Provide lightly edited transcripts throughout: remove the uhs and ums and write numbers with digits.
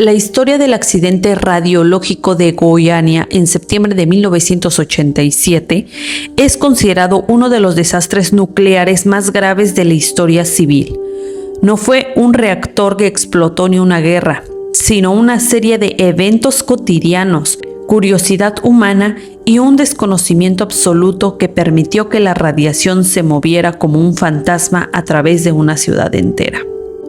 La historia del accidente radiológico de Goiânia en septiembre de 1987 es considerado uno de los desastres nucleares más graves de la historia civil. No fue un reactor que explotó ni una guerra, sino una serie de eventos cotidianos, curiosidad humana y un desconocimiento absoluto que permitió que la radiación se moviera como un fantasma a través de una ciudad entera.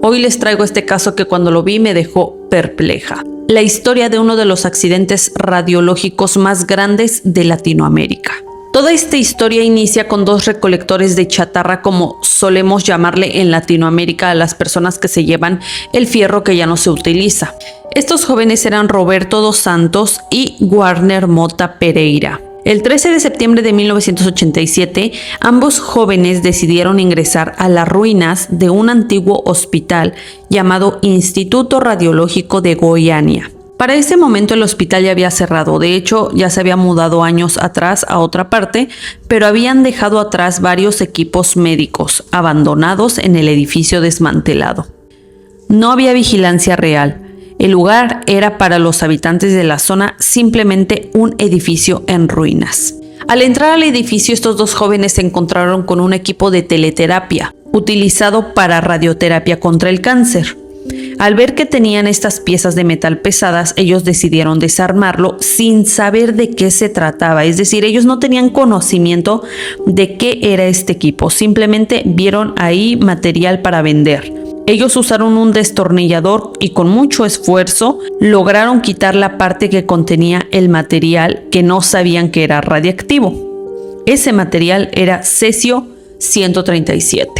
Hoy les traigo este caso que cuando lo vi me dejó perpleja. La historia de uno de los accidentes radiológicos más grandes de Latinoamérica. Toda esta historia inicia con dos recolectores de chatarra, como solemos llamarle en Latinoamérica a las personas que se llevan el fierro que ya no se utiliza. Estos jóvenes eran Roberto dos Santos y Warner Mota Pereira. El 13 de septiembre de 1987, ambos jóvenes decidieron ingresar a las ruinas de un antiguo hospital llamado Instituto Radiológico de Goiânia. Para ese momento el hospital ya había cerrado, de hecho ya se había mudado años atrás a otra parte, pero habían dejado atrás varios equipos médicos abandonados en el edificio desmantelado. No había vigilancia real. El lugar era para los habitantes de la zona simplemente un edificio en ruinas. Al entrar al edificio, estos dos jóvenes se encontraron con un equipo de teleterapia, utilizado para radioterapia contra el cáncer. Al ver que tenían estas piezas de metal pesadas, ellos decidieron desarmarlo sin saber de qué se trataba. Es decir, ellos no tenían conocimiento de qué era este equipo, simplemente vieron ahí material para vender. Ellos usaron un destornillador y con mucho esfuerzo lograron quitar la parte que contenía el material que no sabían que era radiactivo. Ese material era cesio 137.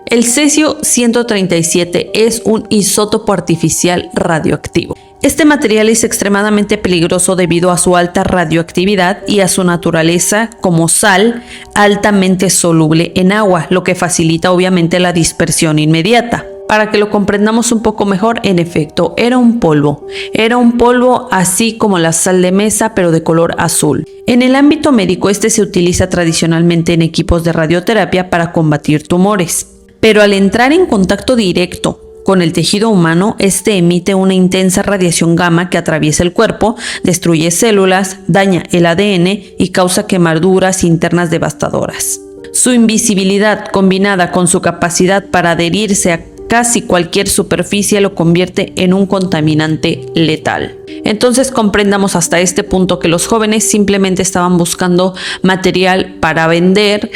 El cesio 137 es un isótopo artificial radioactivo. Este material es extremadamente peligroso debido a su alta radioactividad y a su naturaleza como sal altamente soluble en agua, lo que facilita obviamente la dispersión inmediata. Para que lo comprendamos un poco mejor, en efecto, era un polvo. Era un polvo así como la sal de mesa, pero de color azul. En el ámbito médico, este se utiliza tradicionalmente en equipos de radioterapia para combatir tumores. Pero al entrar en contacto directo con el tejido humano, este emite una intensa radiación gamma que atraviesa el cuerpo, destruye células, daña el ADN y causa quemaduras internas devastadoras. Su invisibilidad, combinada con su capacidad para adherirse a casi cualquier superficie, lo convierte en un contaminante letal. Entonces comprendamos hasta este punto que los jóvenes simplemente estaban buscando material para vender,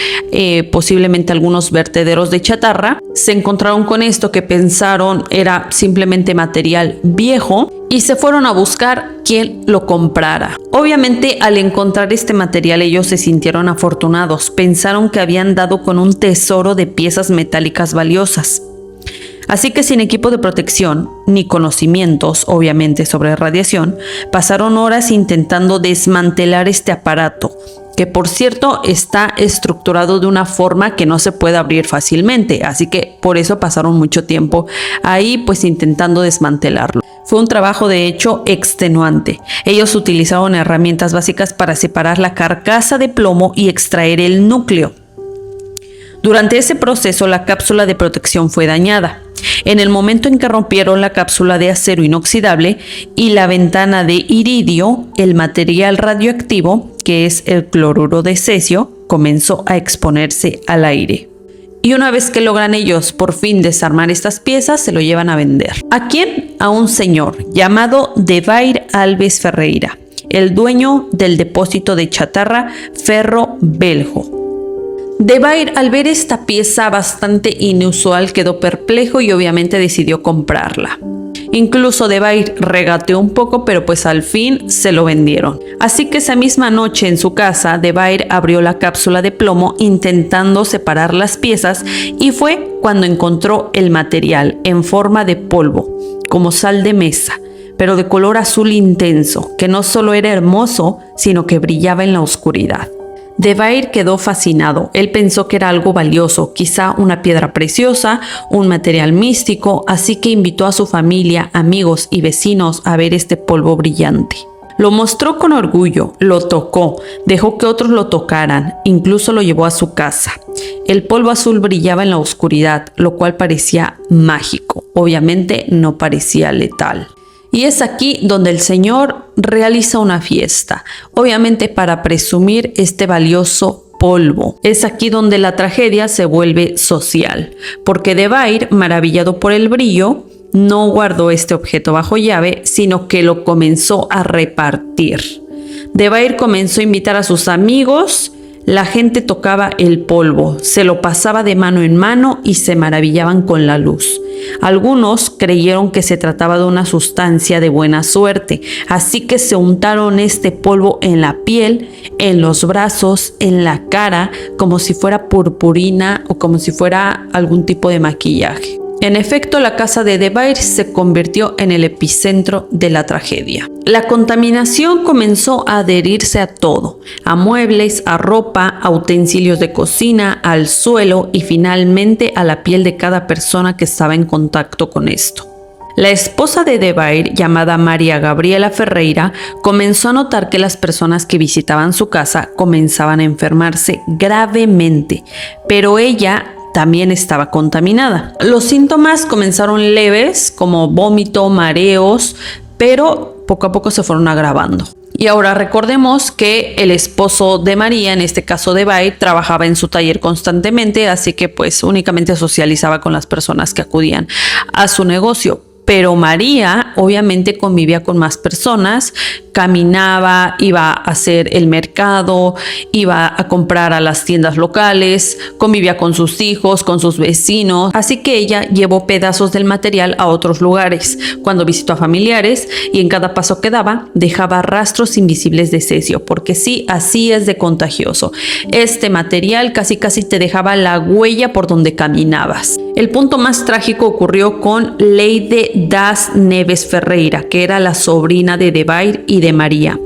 posiblemente algunos vertederos de chatarra. Se encontraron con esto que pensaron era simplemente material viejo y se fueron a buscar quien lo comprara. Obviamente al encontrar este material ellos se sintieron afortunados, pensaron que habían dado con un tesoro de piezas metálicas valiosas. Así que sin equipo de protección, ni conocimientos, obviamente, sobre radiación, pasaron horas intentando desmantelar este aparato, que por cierto está estructurado de una forma que no se puede abrir fácilmente, así que por eso pasaron mucho tiempo ahí pues intentando desmantelarlo. Fue un trabajo de hecho extenuante. Ellos utilizaron herramientas básicas para separar la carcasa de plomo y extraer el núcleo. Durante ese proceso la cápsula de protección fue dañada. En el momento en que rompieron la cápsula de acero inoxidable y la ventana de iridio, el material radioactivo, que es el cloruro de cesio, comenzó a exponerse al aire. Y una vez que logran ellos por fin desarmar estas piezas, se lo llevan a vender. ¿A quién? A un señor llamado Devair Alves Ferreira, el dueño del depósito de chatarra Ferro Beljo. Devair, al ver esta pieza bastante inusual, quedó perplejo y obviamente decidió comprarla. Incluso Devair regateó un poco, pero pues al fin se lo vendieron. Así que esa misma noche en su casa, Devair abrió la cápsula de plomo intentando separar las piezas y fue cuando encontró el material en forma de polvo, como sal de mesa, pero de color azul intenso, que no solo era hermoso, sino que brillaba en la oscuridad. Devair quedó fascinado. Él pensó que era algo valioso, quizá una piedra preciosa, un material místico, así que invitó a su familia, amigos y vecinos a ver este polvo brillante. Lo mostró con orgullo, lo tocó, dejó que otros lo tocaran, incluso lo llevó a su casa. El polvo azul brillaba en la oscuridad, lo cual parecía mágico. Obviamente no parecía letal. Y es aquí donde el señor realiza una fiesta, obviamente para presumir este valioso polvo. Es aquí donde la tragedia se vuelve social, porque Debye, maravillado por el brillo, no guardó este objeto bajo llave, sino que lo comenzó a repartir. Debye comenzó a invitar a sus amigos. La gente tocaba el polvo, se lo pasaba de mano en mano y se maravillaban con la luz. Algunos creyeron que se trataba de una sustancia de buena suerte, así que se untaron este polvo en la piel, en los brazos, en la cara, como si fuera purpurina o como si fuera algún tipo de maquillaje. En efecto, la casa de Debye se convirtió en el epicentro de la tragedia. La contaminación comenzó a adherirse a todo, a muebles, a ropa, a utensilios de cocina, al suelo y finalmente a la piel de cada persona que estaba en contacto con esto. La esposa de Debye, llamada María Gabriela Ferreira, comenzó a notar que las personas que visitaban su casa comenzaban a enfermarse gravemente, pero ella también estaba contaminada. Los síntomas comenzaron leves, como vómito, mareos, pero poco a poco se fueron agravando. Y ahora recordemos que el esposo de María, en este caso Debye, trabajaba en su taller constantemente, así que pues únicamente socializaba con las personas que acudían a su negocio. Pero María obviamente convivía con más personas, caminaba, iba a hacer el mercado, iba a comprar a las tiendas locales, convivía con sus hijos, con sus vecinos, así que ella llevó pedazos del material a otros lugares cuando visitó a familiares y en cada paso que daba dejaba rastros invisibles de cesio, porque sí, así es de contagioso. Este material casi te dejaba la huella por donde caminabas. El punto más trágico ocurrió con Leide Das Neves Ferreira, que era la sobrina de Debye y de María,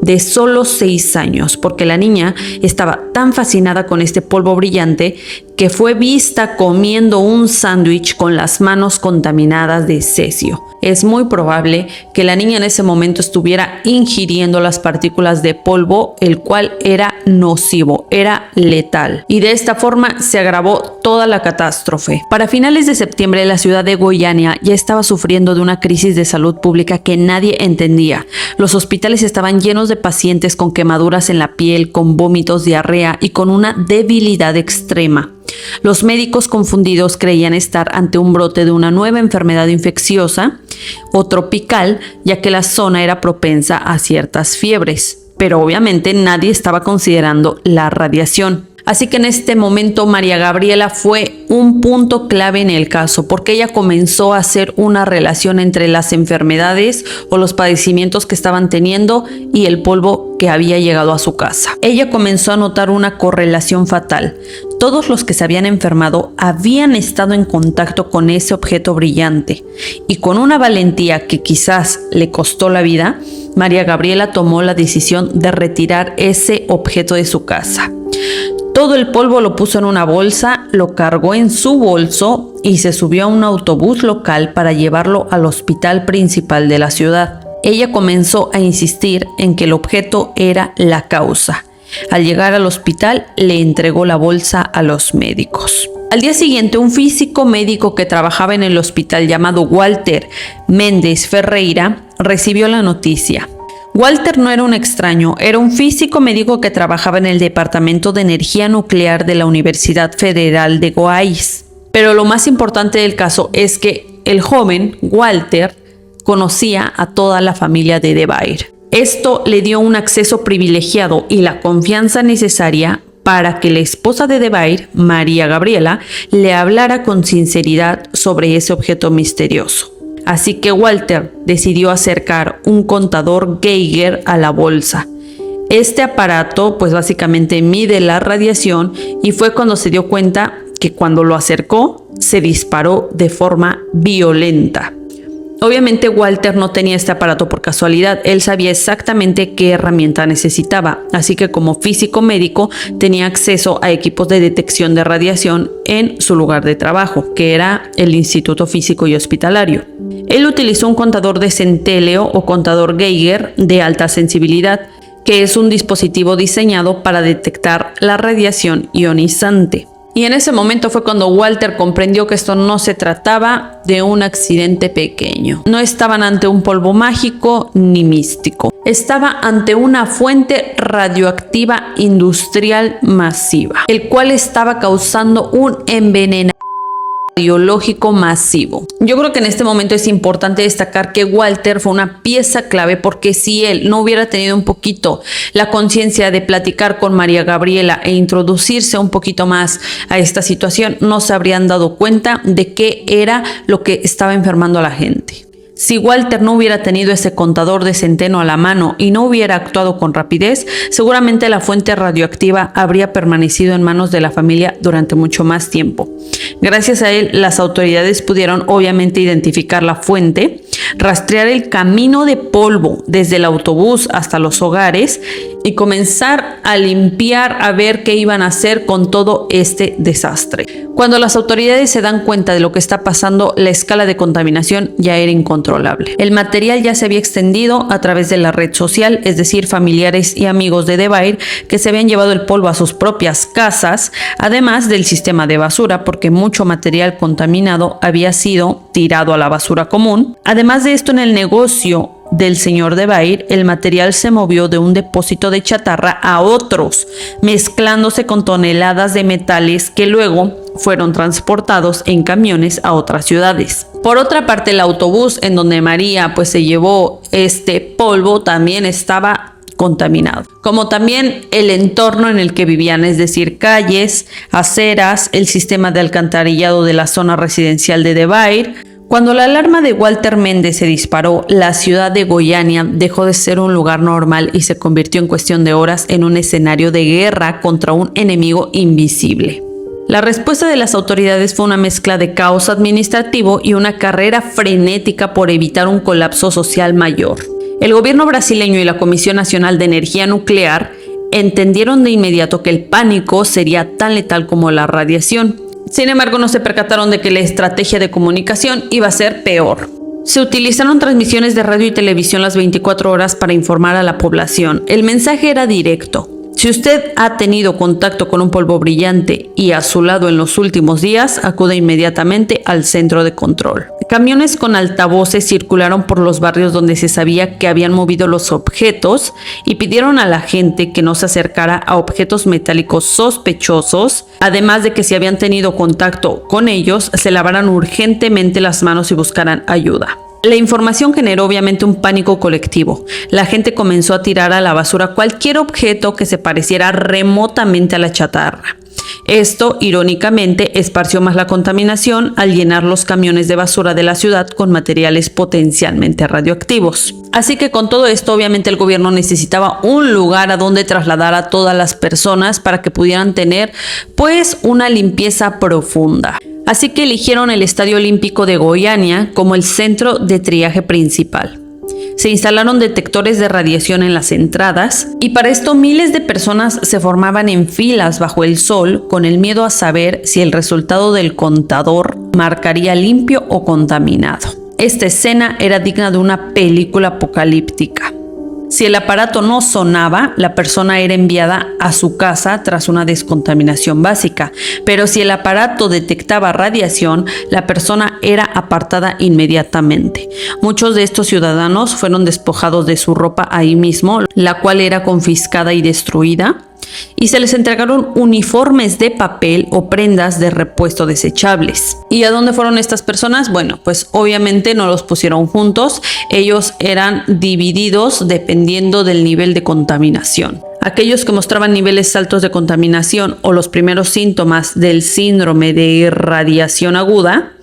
de solo 6 años, porque la niña estaba tan fascinada con este polvo brillante que fue vista comiendo un sándwich con las manos contaminadas de cesio. Es muy probable que la niña en ese momento estuviera ingiriendo las partículas de polvo, el cual era nocivo, era letal. Y de esta forma se agravó toda la catástrofe. Para finales de septiembre, la ciudad de Goiânia ya estaba sufriendo de una crisis de salud pública que nadie entendía. Los hospitales estaban llenos de pacientes con quemaduras en la piel, con vómitos, diarrea y con una debilidad extrema. Los médicos confundidos creían estar ante un brote de una nueva enfermedad infecciosa o tropical, ya que la zona era propensa a ciertas fiebres. Pero obviamente nadie estaba considerando la radiación. Así que en este momento María Gabriela fue un punto clave en el caso, porque ella comenzó a hacer una relación entre las enfermedades o los padecimientos que estaban teniendo y el polvo que había llegado a su casa. Ella comenzó a notar una correlación fatal. Todos los que se habían enfermado habían estado en contacto con ese objeto brillante, y con una valentía que quizás le costó la vida, María Gabriela tomó la decisión de retirar ese objeto de su casa. Todo el polvo lo puso en una bolsa, lo cargó en su bolso y se subió a un autobús local para llevarlo al hospital principal de la ciudad. Ella comenzó a insistir en que el objeto era la causa. Al llegar al hospital, le entregó la bolsa a los médicos. Al día siguiente, un físico médico que trabajaba en el hospital llamado Walter Mendes Ferreira recibió la noticia. Walter no era un extraño, era un físico médico que trabajaba en el Departamento de Energía Nuclear de la Universidad Federal de Goiás. Pero lo más importante del caso es que el joven Walter conocía a toda la familia de Debye. Esto le dio un acceso privilegiado y la confianza necesaria para que la esposa de Debye, María Gabriela, le hablara con sinceridad sobre ese objeto misterioso. Así que Walter decidió acercar un contador Geiger a la bolsa. Este aparato pues básicamente mide la radiación y fue cuando se dio cuenta que cuando lo acercó se disparó de forma violenta. Obviamente Walter no tenía este aparato por casualidad, él sabía exactamente qué herramienta necesitaba, así que como físico médico tenía acceso a equipos de detección de radiación en su lugar de trabajo, que era el Instituto Físico y Hospitalario. Él utilizó un contador de centeleo o contador Geiger de alta sensibilidad, que es un dispositivo diseñado para detectar la radiación ionizante. Y en ese momento fue cuando Walter comprendió que esto no se trataba de un accidente pequeño. No estaban ante un polvo mágico ni místico. Estaba ante una fuente radioactiva industrial masiva, el cual estaba causando un envenenamiento radiológico masivo. Yo creo que en este momento es importante destacar que Walter fue una pieza clave, porque si él no hubiera tenido un poquito la conciencia de platicar con María Gabriela e introducirse un poquito más a esta situación, no se habrían dado cuenta de qué era lo que estaba enfermando a la gente. Si Walter no hubiera tenido ese contador de centeno a la mano y no hubiera actuado con rapidez, seguramente la fuente radioactiva habría permanecido en manos de la familia durante mucho más tiempo. Gracias a él, las autoridades pudieron obviamente identificar la fuente, rastrear el camino de polvo desde el autobús hasta los hogares y comenzar a limpiar, a ver qué iban a hacer con todo este desastre. Cuando las autoridades se dan cuenta de lo que está pasando, la escala de contaminación ya era incontrolable. El material ya se había extendido a través de la red social, es decir, familiares y amigos de DeBaer que se habían llevado el polvo a sus propias casas, además del sistema de basura, porque mucho material contaminado había sido tirado a la basura común. Además de esto, en el negocio del señor DeBaer, el material se movió de un depósito de chatarra a otros, mezclándose con toneladas de metales que luego fueron transportados en camiones a otras ciudades. Por otra parte, el autobús en donde María se llevó este polvo también estaba contaminado, como también el entorno en el que vivían, es decir, calles, aceras, el sistema de alcantarillado de la zona residencial de DeBaer. Cuando la alarma de Walter Méndez se disparó, la ciudad de Goiânia dejó de ser un lugar normal y se convirtió en cuestión de horas en un escenario de guerra contra un enemigo invisible. La respuesta de las autoridades fue una mezcla de caos administrativo y una carrera frenética por evitar un colapso social mayor. El gobierno brasileño y la Comisión Nacional de Energía Nuclear entendieron de inmediato que el pánico sería tan letal como la radiación. Sin embargo, no se percataron de que la estrategia de comunicación iba a ser peor. Se utilizaron transmisiones de radio y televisión las 24 horas para informar a la población. El mensaje era directo. Si usted ha tenido contacto con un polvo brillante y azulado en los últimos días, acude inmediatamente al centro de control. Camiones con altavoces circularon por los barrios donde se sabía que habían movido los objetos y pidieron a la gente que no se acercara a objetos metálicos sospechosos, además de que si habían tenido contacto con ellos, se lavaran urgentemente las manos y buscaran ayuda. La información generó obviamente un pánico colectivo. La gente comenzó a tirar a la basura cualquier objeto que se pareciera remotamente a la chatarra. Esto, irónicamente, esparció más la contaminación al llenar los camiones de basura de la ciudad con materiales potencialmente radioactivos. Así que con todo esto, obviamente el gobierno necesitaba un lugar a donde trasladar a todas las personas para que pudieran tener, una limpieza profunda. Así que eligieron el Estadio Olímpico de Goiânia como el centro de triaje principal. Se instalaron detectores de radiación en las entradas y para esto miles de personas se formaban en filas bajo el sol con el miedo a saber si el resultado del contador marcaría limpio o contaminado. Esta escena era digna de una película apocalíptica. Si el aparato no sonaba, la persona era enviada a su casa tras una descontaminación básica, pero si el aparato detectaba radiación, la persona era apartada inmediatamente. Muchos de estos ciudadanos fueron despojados de su ropa ahí mismo, la cual era confiscada y destruida, y se les entregaron uniformes de papel o prendas de repuesto desechables. ¿Y a dónde fueron estas personas? Obviamente no los pusieron juntos, ellos eran divididos dependiendo del nivel de contaminación. Aquellos que mostraban niveles altos de contaminación o los primeros síntomas del síndrome de irradiación aguda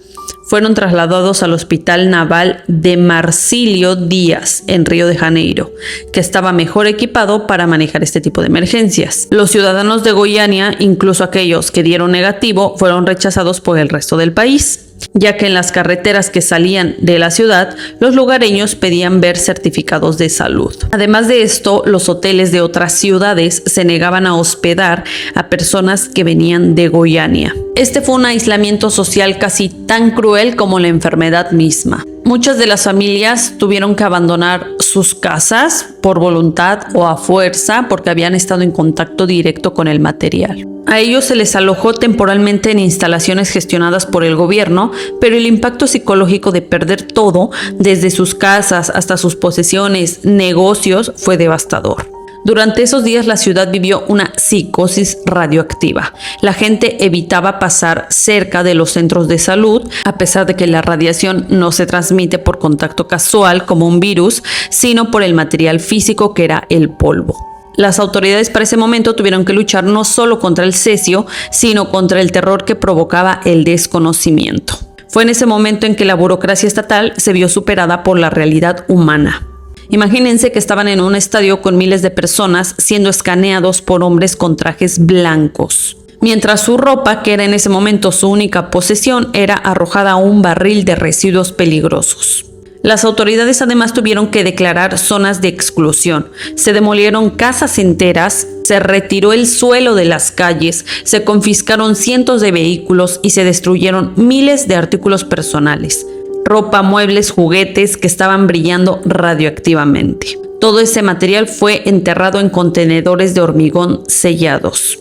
fueron trasladados al Hospital Naval de Marcílio Dias en Río de Janeiro, que estaba mejor equipado para manejar este tipo de emergencias. Los ciudadanos de Goiânia, incluso aquellos que dieron negativo, fueron rechazados por el resto del país, ya que en las carreteras que salían de la ciudad, los lugareños pedían ver certificados de salud. Además de esto, los hoteles de otras ciudades se negaban a hospedar a personas que venían de Goiânia. Este fue un aislamiento social casi tan cruel como la enfermedad misma. Muchas de las familias tuvieron que abandonar sus casas por voluntad o a fuerza porque habían estado en contacto directo con el material. A ellos se les alojó temporalmente en instalaciones gestionadas por el gobierno, pero el impacto psicológico de perder todo, desde sus casas hasta sus posesiones, negocios, fue devastador. Durante esos días la ciudad vivió una psicosis radioactiva. La gente evitaba pasar cerca de los centros de salud, a pesar de que la radiación no se transmite por contacto casual como un virus, sino por el material físico que era el polvo. Las autoridades para ese momento tuvieron que luchar no solo contra el cesio, sino contra el terror que provocaba el desconocimiento. Fue en ese momento en que la burocracia estatal se vio superada por la realidad humana. Imagínense que estaban en un estadio con miles de personas siendo escaneados por hombres con trajes blancos, mientras su ropa, que era en ese momento su única posesión, era arrojada a un barril de residuos peligrosos. Las autoridades además tuvieron que declarar zonas de exclusión. Se demolieron casas enteras, se retiró el suelo de las calles, se confiscaron cientos de vehículos y se destruyeron miles de artículos personales. Ropa, muebles, juguetes que estaban brillando radioactivamente. Todo ese material fue enterrado en contenedores de hormigón sellados.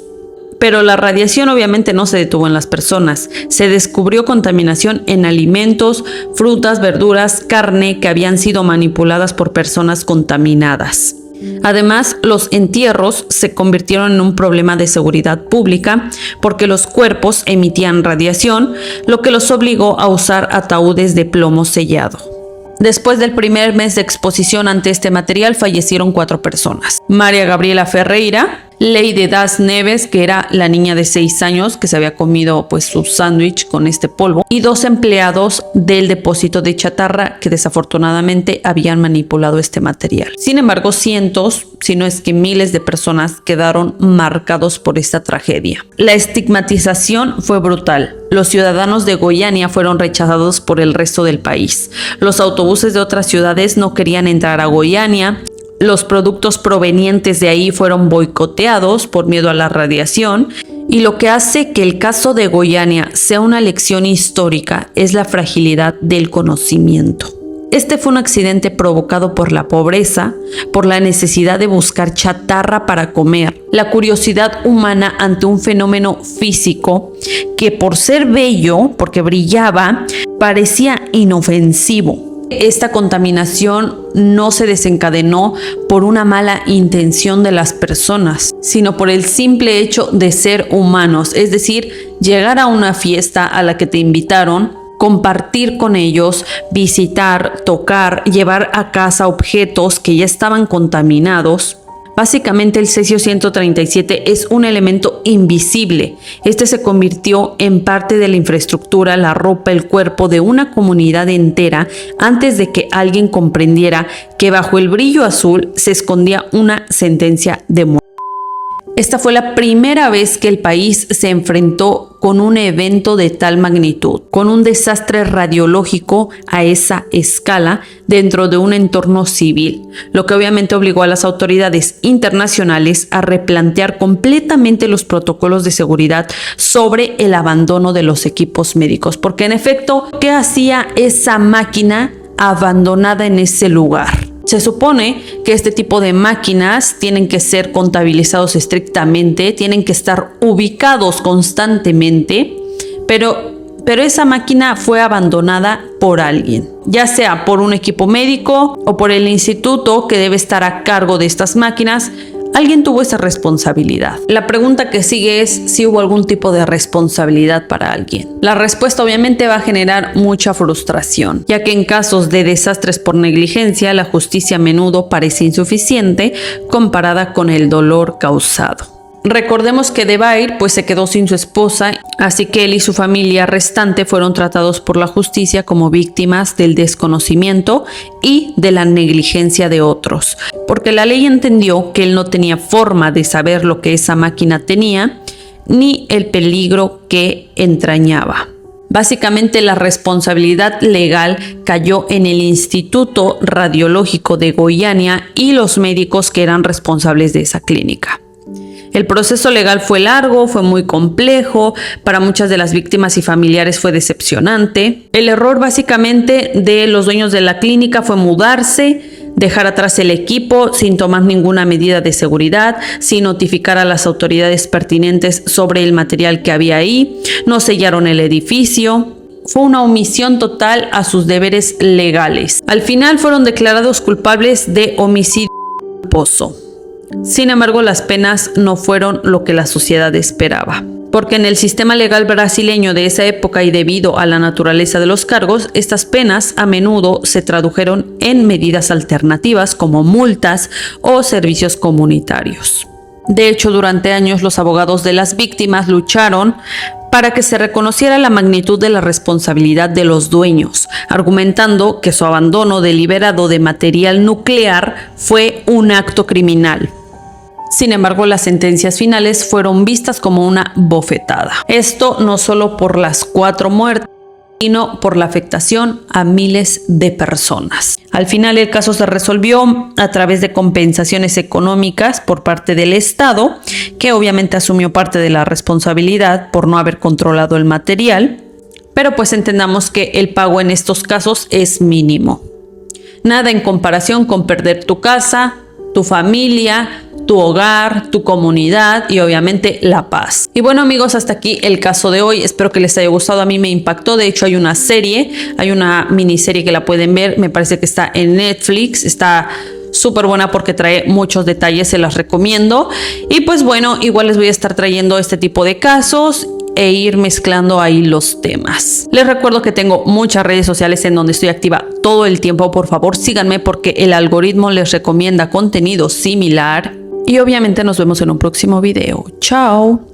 Pero la radiación obviamente no se detuvo en las personas. Se descubrió contaminación en alimentos, frutas, verduras, carne que habían sido manipuladas por personas contaminadas. Además, los entierros se convirtieron en un problema de seguridad pública porque los cuerpos emitían radiación, lo que los obligó a usar ataúdes de plomo sellado. Después del primer mes de exposición ante este material, fallecieron 4 personas. María Gabriela Ferreira, Lady Das Neves, que era la niña de 6 años que se había comido su sándwich con este polvo, y 2 empleados del depósito de chatarra que desafortunadamente habían manipulado este material. Sin embargo, cientos, si no es que miles de personas quedaron marcados por esta tragedia. La estigmatización fue brutal. Los ciudadanos de Goiânia fueron rechazados por el resto del país. Los autobuses de otras ciudades no querían entrar a Goiânia. Los productos provenientes de ahí fueron boicoteados por miedo a la radiación, y lo que hace que el caso de Goiânia sea una lección histórica es la fragilidad del conocimiento. Este fue un accidente provocado por la pobreza, por la necesidad de buscar chatarra para comer, la curiosidad humana ante un fenómeno físico que, por ser bello, porque brillaba, parecía inofensivo. Esta contaminación no se desencadenó por una mala intención de las personas, sino por el simple hecho de ser humanos, es decir, llegar a una fiesta a la que te invitaron, compartir con ellos, visitar, tocar, llevar a casa objetos que ya estaban contaminados. Básicamente el cesio 137 es un elemento invisible. Este se convirtió en parte de la infraestructura, la ropa, el cuerpo de una comunidad entera antes de que alguien comprendiera que bajo el brillo azul se escondía una sentencia de muerte. Esta fue la primera vez que el país se enfrentó con un evento de tal magnitud, con un desastre radiológico a esa escala dentro de un entorno civil, lo que obviamente obligó a las autoridades internacionales a replantear completamente los protocolos de seguridad sobre el abandono de los equipos médicos, porque en efecto, ¿qué hacía esa máquina abandonada en ese lugar? Se supone que este tipo de máquinas tienen que ser contabilizados estrictamente, tienen que estar ubicados constantemente, pero esa máquina fue abandonada por alguien, ya sea por un equipo médico o por el instituto que debe estar a cargo de estas máquinas. Alguien tuvo esa responsabilidad. La pregunta que sigue es si hubo algún tipo de responsabilidad para alguien. La respuesta obviamente va a generar mucha frustración, ya que en casos de desastres por negligencia, la justicia a menudo parece insuficiente comparada con el dolor causado. Recordemos que De Baer se quedó sin su esposa, así que él y su familia restante fueron tratados por la justicia como víctimas del desconocimiento y de la negligencia de otros, porque la ley entendió que él no tenía forma de saber lo que esa máquina tenía ni el peligro que entrañaba. Básicamente la responsabilidad legal cayó en el Instituto Radiológico de Goiânia y los médicos que eran responsables de esa clínica. El proceso legal fue largo, fue muy complejo, para muchas de las víctimas y familiares fue decepcionante. El error básicamente de los dueños de la clínica fue mudarse, dejar atrás el equipo sin tomar ninguna medida de seguridad, sin notificar a las autoridades pertinentes sobre el material que había ahí, no sellaron el edificio. Fue una omisión total a sus deberes legales. Al final fueron declarados culpables de homicidio culposo. Sin embargo, las penas no fueron lo que la sociedad esperaba, porque en el sistema legal brasileño de esa época y debido a la naturaleza de los cargos, estas penas a menudo se tradujeron en medidas alternativas como multas o servicios comunitarios. De hecho, durante años los abogados de las víctimas lucharon para que se reconociera la magnitud de la responsabilidad de los dueños, argumentando que su abandono deliberado de material nuclear fue un acto criminal. Sin embargo, las sentencias finales fueron vistas como una bofetada. Esto no solo por las 4 muertes, sino por la afectación a miles de personas. Al final el caso se resolvió a través de compensaciones económicas por parte del Estado, que obviamente asumió parte de la responsabilidad por no haber controlado el material, pero pues entendamos que el pago en estos casos es mínimo. Nada en comparación con perder tu casa, tu familia, tu hogar, tu comunidad y obviamente la paz. Y bueno amigos, hasta aquí el caso de hoy. Espero que les haya gustado. A mí me impactó. De hecho hay una serie, hay una miniserie que la pueden ver. Me parece que está en Netflix. Está súper buena porque trae muchos detalles. Se las recomiendo. Y pues bueno, igual les voy a estar trayendo este tipo de casos e ir mezclando ahí los temas. Les recuerdo que tengo muchas redes sociales en donde estoy activa todo el tiempo. Por favor síganme porque el algoritmo les recomienda contenido similar. Y obviamente nos vemos en un próximo video. Chao.